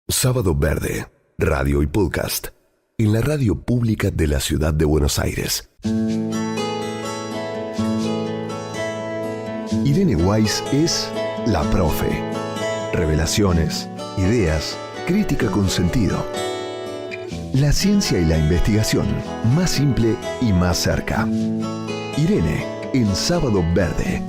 Sábado Verde, radio y podcast, en la radio pública de la ciudad de Buenos Aires. Irene Weiss es la profe. Revelaciones, ideas, crítica con sentido. La ciencia y la investigación, más simple y más cerca. Irene, en Sábado Verde.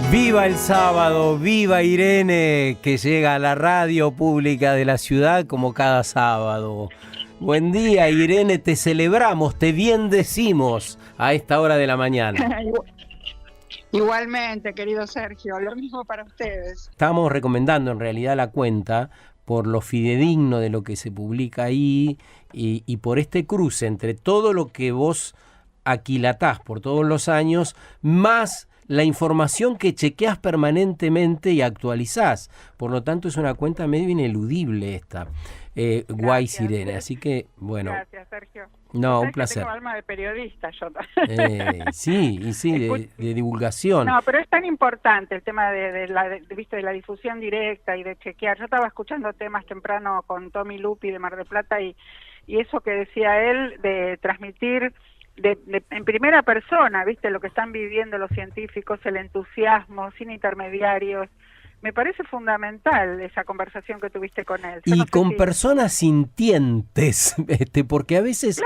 ¡Viva el sábado! ¡Viva Irene! Que llega a la radio pública de la ciudad como cada sábado. Buen día, Irene, te celebramos, te bendecimos a esta hora de la mañana. Igualmente, querido Sergio, lo mismo para ustedes. Estamos recomendando en realidad la cuenta por lo fidedigno de lo que se publica ahí y por este cruce entre todo lo que vos aquilatás por todos los años, más la información que chequeás permanentemente y actualizás. Por lo tanto, es una cuenta medio ineludible esta, Weiss Irene. Así que, bueno. Gracias, Sergio. No, un placer. Tengo alma de periodista yo. Sí, de divulgación. No, pero es tan importante el tema de la difusión directa y de chequear. Yo estaba escuchando temas temprano con Tommy Lupi de Mar del Plata y eso que decía él de transmitir en primera persona, viste, lo que están viviendo los científicos, el entusiasmo, sin intermediarios. Me parece fundamental esa conversación que tuviste con él. Y con personas sintientes, porque a veces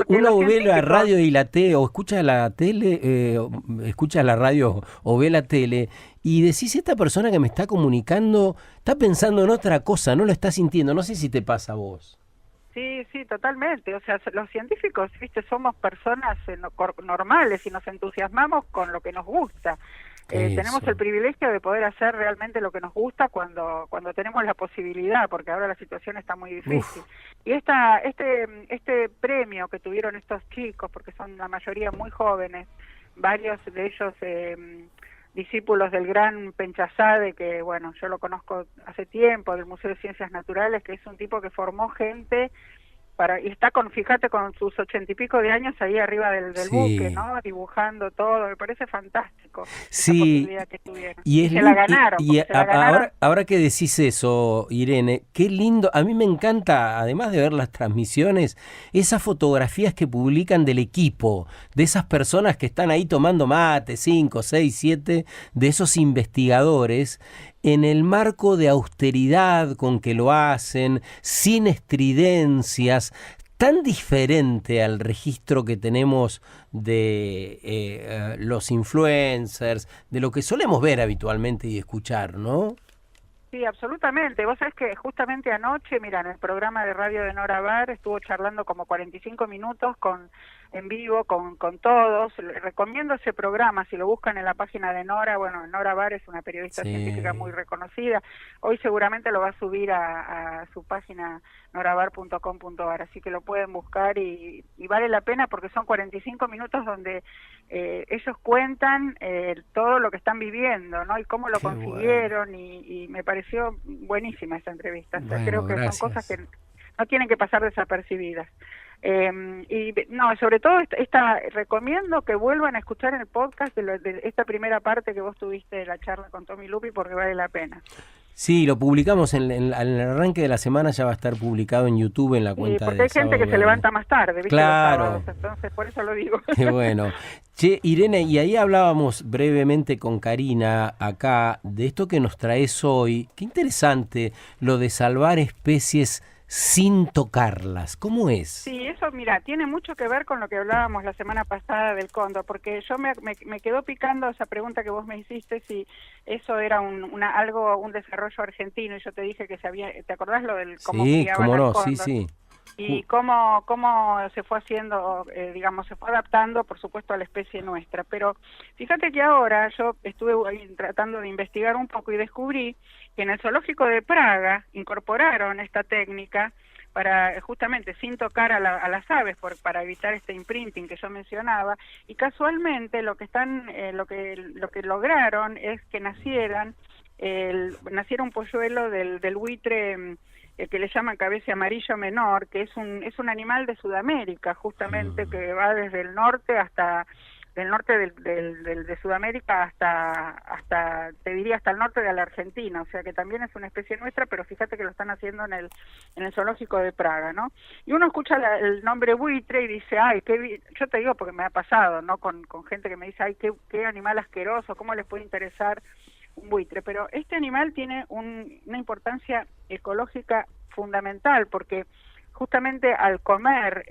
uno ve la radio y la tele, o escucha la tele, escucha la radio o ve la tele, y decís, esta persona que me está comunicando está pensando en otra cosa, no lo está sintiendo. No sé si te pasa a vos. Sí, totalmente. O sea, los científicos, viste, somos personas normales y nos entusiasmamos con lo que nos gusta. Tenemos el privilegio de poder hacer realmente lo que nos gusta cuando tenemos la posibilidad, porque ahora la situación está muy difícil. Y este premio que tuvieron estos chicos, porque son la mayoría muy jóvenes, varios de ellos discípulos del gran Penchazade, que bueno, yo lo conozco hace tiempo, del Museo de Ciencias Naturales, que es un tipo que formó gente y está fíjate, con sus 80 y pico de años ahí arriba del buque, ¿no? Dibujando todo, me parece fantástico esa posibilidad que tuvieron. Y se la ganaron. Ahora que decís eso, Irene, qué lindo, a mí me encanta, además de ver las transmisiones, esas fotografías que publican del equipo, de esas personas que están ahí tomando mate, 5, 6, 7, de esos investigadores, en el marco de austeridad con que lo hacen, sin estridencias, tan diferente al registro que tenemos de los influencers, de lo que solemos ver habitualmente y escuchar, ¿no? Sí, absolutamente. Vos sabés que justamente anoche, mira, en el programa de radio de Nora Bar estuvo charlando como 45 minutos en vivo con todos. Les recomiendo ese programa, si lo buscan en la página de Nora. Bueno, Nora Bar es una periodista científica muy reconocida. Hoy seguramente lo va a subir a su página norabar.com.ar, así que lo pueden buscar y vale la pena porque son 45 minutos donde ellos cuentan todo lo que están viviendo, ¿no? Y cómo lo consiguieron, y me pareció buenísima esa entrevista. O sea, creo que son cosas que no tienen que pasar desapercibidas. Y no, sobre todo recomiendo que vuelvan a escuchar el podcast de esta primera parte que vos tuviste de la charla con Tommy Lupi, porque vale la pena. Sí, lo publicamos en el arranque de la semana, ya va a estar publicado en YouTube en la cuenta de porque hay gente que se levanta más tarde, ¿viste? Claro. Los sábados, entonces por eso lo digo. Qué bueno. Che, Irene, y ahí hablábamos brevemente con Karina acá de esto que nos traes hoy. Qué interesante lo de salvar especies sin tocarlas. ¿Cómo es? Sí, eso, mira, tiene mucho que ver con lo que hablábamos la semana pasada del cóndor, porque yo me quedó picando esa pregunta que vos me hiciste, si eso era un desarrollo argentino, y yo te dije que ¿te acordás lo del cómo criaban al cóndor? Sí. Y cómo se fue haciendo, se fue adaptando, por supuesto, a la especie nuestra. Pero fíjate que ahora yo estuve ahí tratando de investigar un poco y descubrí que en el zoológico de Praga incorporaron esta técnica para justamente sin tocar a las aves, para evitar este imprinting que yo mencionaba, y casualmente lo que lograron es que naciera un polluelo del buitre, el que le llaman cabeza amarillo menor, que es un animal de Sudamérica, justamente, que va desde el norte del norte de Sudamérica hasta, te diría, hasta el norte de la Argentina, o sea que también es una especie nuestra, pero fíjate que lo están haciendo en el zoológico de Praga, ¿no? Y uno escucha el nombre buitre y dice, ay, yo te digo porque me ha pasado, ¿no? Con gente que me dice, ay, qué animal asqueroso, ¿cómo les puede interesar un buitre? Pero este animal tiene una importancia ecológica fundamental, porque justamente al comer,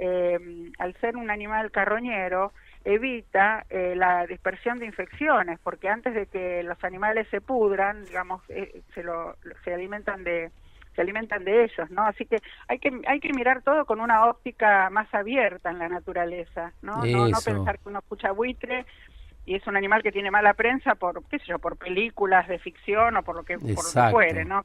al ser un animal carroñero, evita la dispersión de infecciones, porque antes de que los animales se pudran, digamos, se alimentan de ellos, ¿no? Así que hay que mirar todo con una óptica más abierta en la naturaleza, ¿no? No pensar que uno escucha buitre y es un animal que tiene mala prensa por, qué sé yo, por películas de ficción o por lo que fuere, ¿no?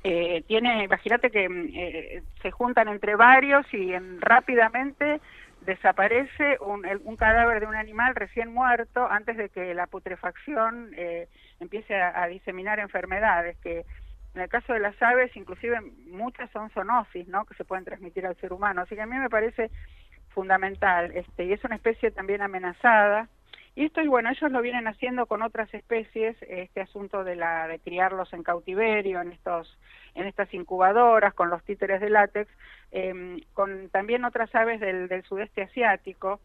Imagínate que se juntan entre varios y rápidamente desaparece un cadáver de un animal recién muerto antes de que la putrefacción empiece a diseminar enfermedades, que en el caso de las aves inclusive muchas son zoonosis, ¿no? Que se pueden transmitir al ser humano, así que a mí me parece fundamental, y es una especie también amenazada. Y esto, y bueno, ellos lo vienen haciendo con otras especies, este asunto de criarlos en cautiverio, en estas incubadoras, con los títeres de látex, con también otras aves del sudeste asiático.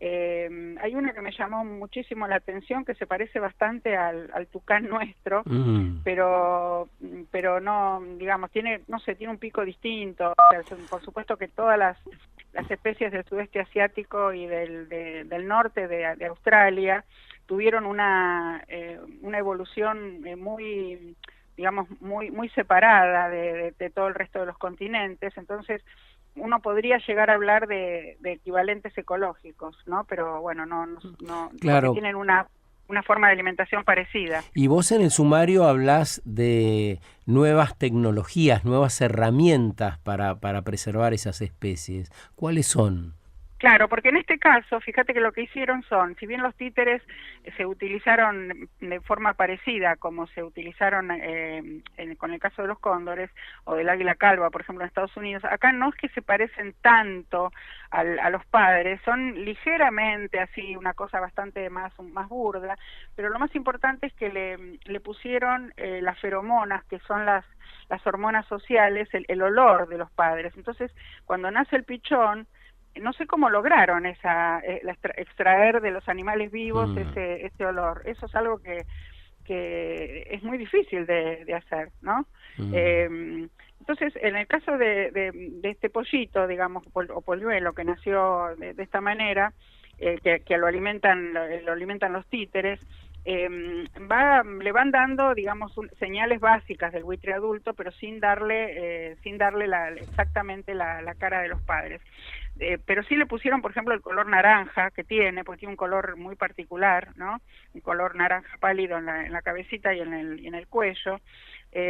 Hay una que me llamó muchísimo la atención, que se parece bastante al tucán nuestro, pero no, digamos, tiene un pico distinto. O sea, por supuesto que todas las especies del sudeste asiático y del norte de Australia tuvieron una evolución muy, digamos, muy separada de todo el resto de los continentes. Entonces uno podría llegar a hablar de equivalentes ecológicos, ¿no? Pero bueno, no claro, porque tienen una forma de alimentación parecida. Y vos en el sumario hablás de nuevas tecnologías, nuevas herramientas para preservar esas especies. ¿Cuáles son? Claro, porque en este caso, fíjate que lo que hicieron si bien los títeres se utilizaron de forma parecida como se utilizaron con el caso de los cóndores o del águila calva, por ejemplo, en Estados Unidos, acá no es que se parecen tanto a los padres, son ligeramente así, una cosa bastante más burda, pero lo más importante es que le pusieron las feromonas, que son las hormonas sociales, el olor de los padres. Entonces, cuando nace el pichón, no sé cómo lograron extraer de los animales vivos ese olor. Eso es algo que es muy difícil de hacer, ¿no? Entonces, en el caso de este pollito, digamos, o polluelo que nació de esta manera, que lo alimentan los títeres, le van dando, digamos, señales básicas del buitre adulto, pero sin darle exactamente la cara de los padres. Pero sí le pusieron, por ejemplo, el color naranja que tiene, porque tiene un color muy particular, ¿no? Un color naranja pálido en la cabecita y en el cuello.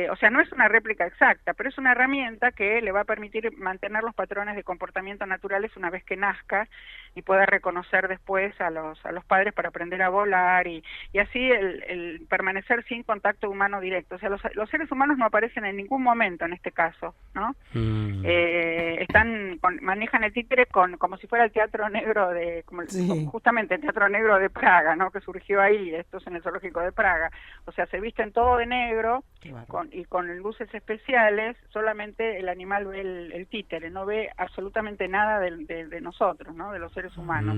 O sea, no es una réplica exacta, pero es una herramienta que le va a permitir mantener los patrones de comportamiento naturales una vez que nazca y pueda reconocer después a los padres para aprender a volar y así el permanecer sin contacto humano directo. O sea, los seres humanos no aparecen en ningún momento en este caso, ¿no? Manejan el títere como si fuera el teatro negro justamente el teatro negro de Praga, ¿no? Que surgió ahí, esto es en el zoológico de Praga. O sea, se visten todo de negro y con luces especiales, solamente el animal ve el títere, no ve absolutamente nada de nosotros, ¿no? De los seres humanos.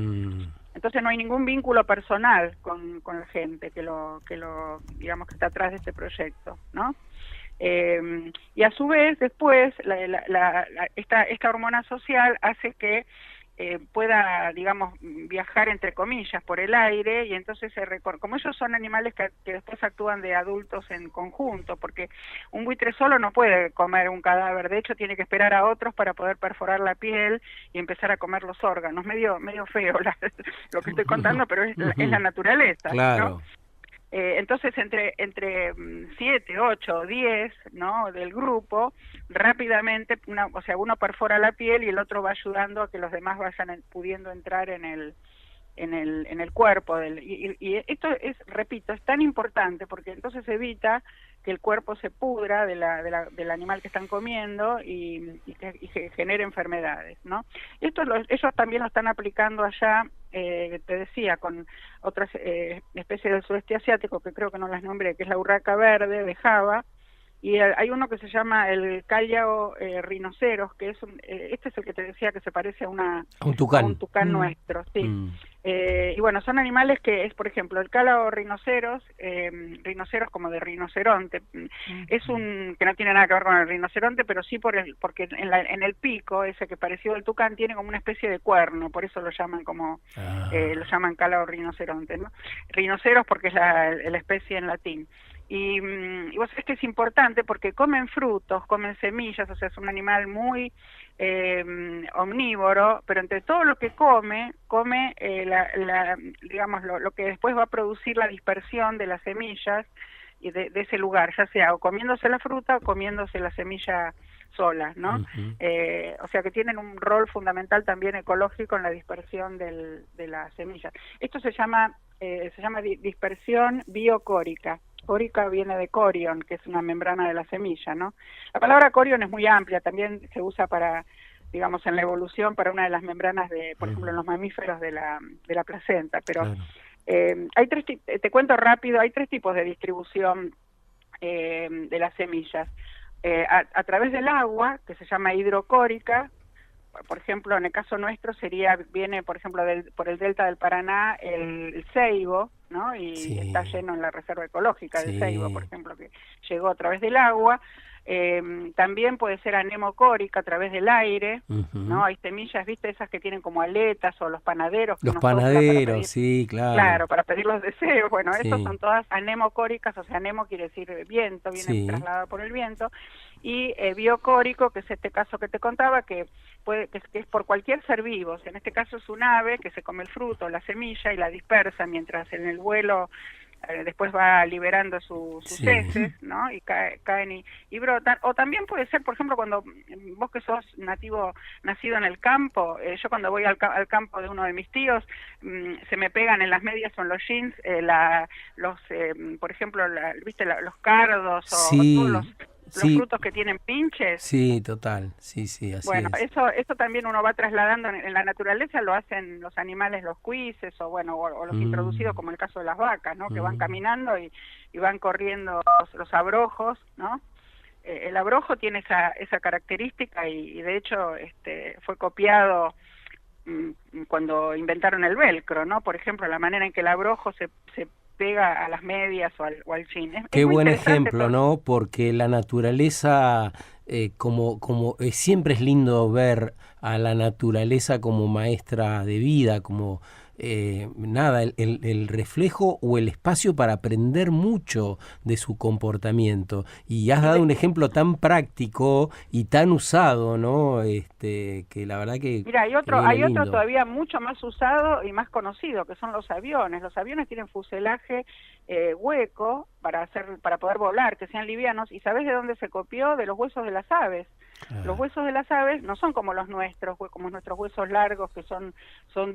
Entonces no hay ningún vínculo personal con la gente que digamos que está atrás de este proyecto, ¿no? Y a su vez después esta hormona social hace que pueda, digamos, viajar entre comillas por el aire, y entonces como ellos son animales que después actúan de adultos en conjunto, porque un buitre solo no puede comer un cadáver, de hecho tiene que esperar a otros para poder perforar la piel y empezar a comer los órganos. Medio feo lo que estoy contando, pero es la naturaleza, claro, ¿no? Entonces, entre 7, 8 o 10, ¿no?, del grupo, rápidamente, o sea, uno perfora la piel y el otro va ayudando a que los demás vayan pudiendo entrar en el cuerpo. Y esto es, repito, es tan importante porque entonces evita que el cuerpo se pudra del animal que están comiendo y que genere enfermedades, ¿no? Esto ellos también lo están aplicando allá, te decía, con otras especies del sudeste asiático, que creo que no las nombré, que es la urraca verde de Java, y hay uno que se llama el cállao rinoceros, que es este es el que te decía que se parece a un tucán. a un tucán nuestro, sí. Y bueno, son animales que es, por ejemplo, el cállao rinoceros como de rinoceronte, es que no tiene nada que ver con el rinoceronte, pero sí porque en el pico, ese que pareció el tucán, tiene como una especie de cuerno, por eso lo llaman lo llaman cállao rinoceronte, ¿no? Rinoceros porque es la especie en latín. Y vos sabés que es importante porque comen frutos, comen semillas, o sea, es un animal muy omnívoro, pero entre todo lo que come digamos, lo que después va a producir la dispersión de las semillas y de ese lugar, ya sea o comiéndose la fruta o comiéndose la semilla sola, ¿no? O sea que tienen un rol fundamental también ecológico en la dispersión de las semillas. Esto se llama dispersión biocórica. Córica viene de corion, que es una membrana de la semilla, ¿no? La palabra corion es muy amplia, también se usa para, digamos, en la evolución, para una de las membranas por ejemplo, en los mamíferos de la placenta, pero claro. Hay te cuento rápido, hay 3 tipos de distribución de las semillas. A través del agua, que se llama hidrocórica, por ejemplo, en el caso nuestro viene, por ejemplo, por el delta del Paraná el ceibo, ¿no? Y sí, está lleno en la reserva ecológica del ceibo, por ejemplo, que llegó a través del agua. También puede ser anemocórica a través del aire, ¿no? Hay semillas, ¿viste? Esas que tienen como aletas, o los panaderos. Los panaderos, sí, claro. Claro, para pedir los deseos. Bueno, esas son todas anemocóricas, o sea, anemo quiere decir viento, viene trasladado por el viento. Y biocórico, que es este caso que te contaba, que es por cualquier ser vivo. O sea, en este caso es un ave que se come el fruto, la semilla, y la dispersa mientras en el vuelo después va liberando sus heces, ¿no? Y caen y brotan. O también puede ser, por ejemplo, cuando vos que sos nacido en el campo, yo cuando voy al campo de uno de mis tíos, se me pegan en las medias o en los jeans por ejemplo, ¿viste? Los cardos o todos los frutos que tienen pinches. Sí, total, sí, así bueno, es. Eso también uno va trasladando en la naturaleza, lo hacen los animales, los cuises, o los introducidos, como el caso de las vacas, ¿no? Que van caminando y van corriendo los abrojos, ¿no? El abrojo tiene esa característica y de hecho fue copiado cuando inventaron el velcro, ¿no? Por ejemplo, la manera en que el abrojo se pega a las medias o al jean. Qué buen ejemplo, ¿no? Porque la naturaleza, siempre es lindo ver a la naturaleza como maestra de vida, como el reflejo o el espacio para aprender mucho de su comportamiento. Y has dado un ejemplo tan práctico y tan usado, ¿no? Que la verdad que... Mira, hay otro todavía mucho más usado y más conocido, que son los aviones. Los aviones tienen fuselaje hueco para poder volar, que sean livianos. ¿Y sabés de dónde se copió? De los huesos de las aves. Los huesos de las aves no son como los nuestros, como nuestros huesos largos, que son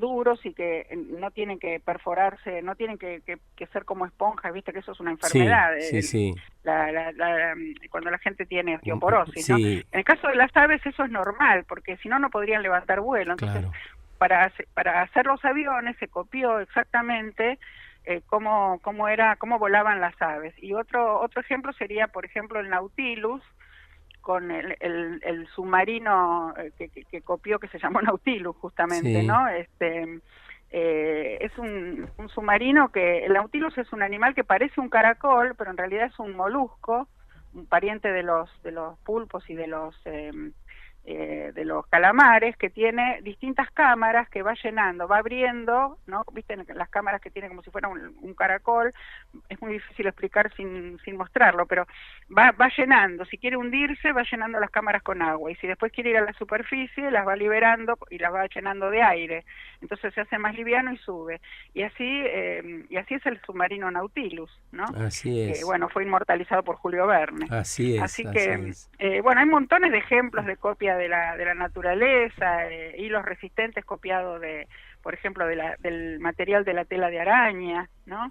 duros y que no tienen que perforarse, no tienen que ser como esponjas, viste que eso es una enfermedad. Sí. Cuando la gente tiene osteoporosis, ¿no? En el caso de las aves eso es normal, porque si no, no podrían levantar vuelo. Entonces, para hacer los aviones se copió exactamente cómo volaban las aves. Y otro ejemplo sería, por ejemplo, el Nautilus, con el submarino que copió, que se llamó Nautilus justamente, ¿no? Es un submarino el Nautilus es un animal que parece un caracol, pero en realidad es un molusco, un pariente de los pulpos y de los de los calamares, que tiene distintas cámaras que va llenando, va abriendo, ¿no? Viste las cámaras que tiene como si fuera un caracol, es muy difícil explicar sin mostrarlo, pero va llenando, si quiere hundirse va llenando las cámaras con agua, y si después quiere ir a la superficie las va liberando y las va llenando de aire, entonces se hace más liviano y sube, y así es el submarino Nautilus, ¿no? Así es. Bueno, fue inmortalizado por Julio Verne. Así es. Así que, bueno, hay montones de ejemplos de copia de la naturaleza, hilos resistentes copiados por ejemplo, del material de la tela de araña, ¿no?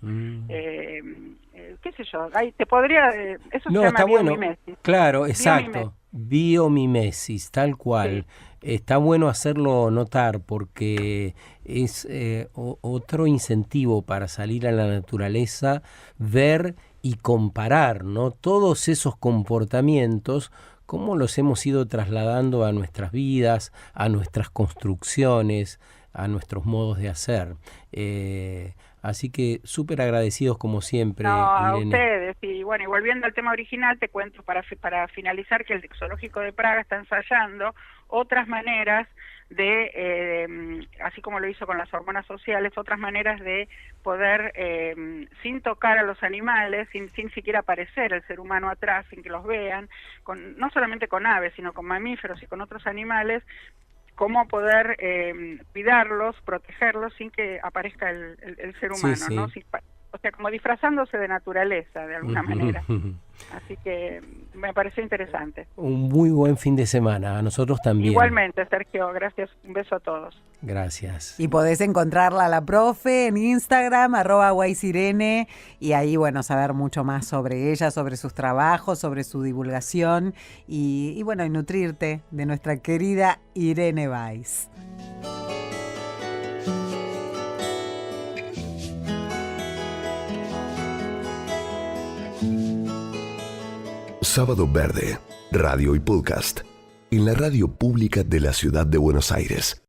Qué sé yo, te podría... eso no, se llama está bueno. biomimesis. Claro, exacto. Biomimesis, tal cual. Sí. Está bueno hacerlo notar porque es otro incentivo para salir a la naturaleza, ver y comparar, ¿no? Todos esos comportamientos, cómo los hemos ido trasladando a nuestras vidas, a nuestras construcciones, a nuestros modos de hacer. Así que súper agradecidos como siempre, no, a Irene. Ustedes, y bueno, y volviendo al tema original, te cuento para finalizar que el Zoológico de Praga está ensayando otras maneras de, así como lo hizo con las hormonas sociales, otras maneras de poder, sin tocar a los animales, sin siquiera aparecer el ser humano atrás, sin que los vean, no solamente con aves, sino con mamíferos y con otros animales, cómo poder cuidarlos, protegerlos sin que aparezca el ser humano, sí, sí. ¿no? O sea, como disfrazándose de naturaleza, de alguna manera. Así que me pareció interesante. Un muy buen fin de semana, a nosotros también. Igualmente, Sergio, gracias, un beso a todos. Gracias. Y podés encontrarla a la profe en Instagram, @guaysirene, y ahí, bueno, saber mucho más sobre ella, sobre sus trabajos, sobre su divulgación, y bueno, y nutrirte de nuestra querida Irene Weiss. Sábado Verde, radio y podcast, en la radio pública de la ciudad de Buenos Aires.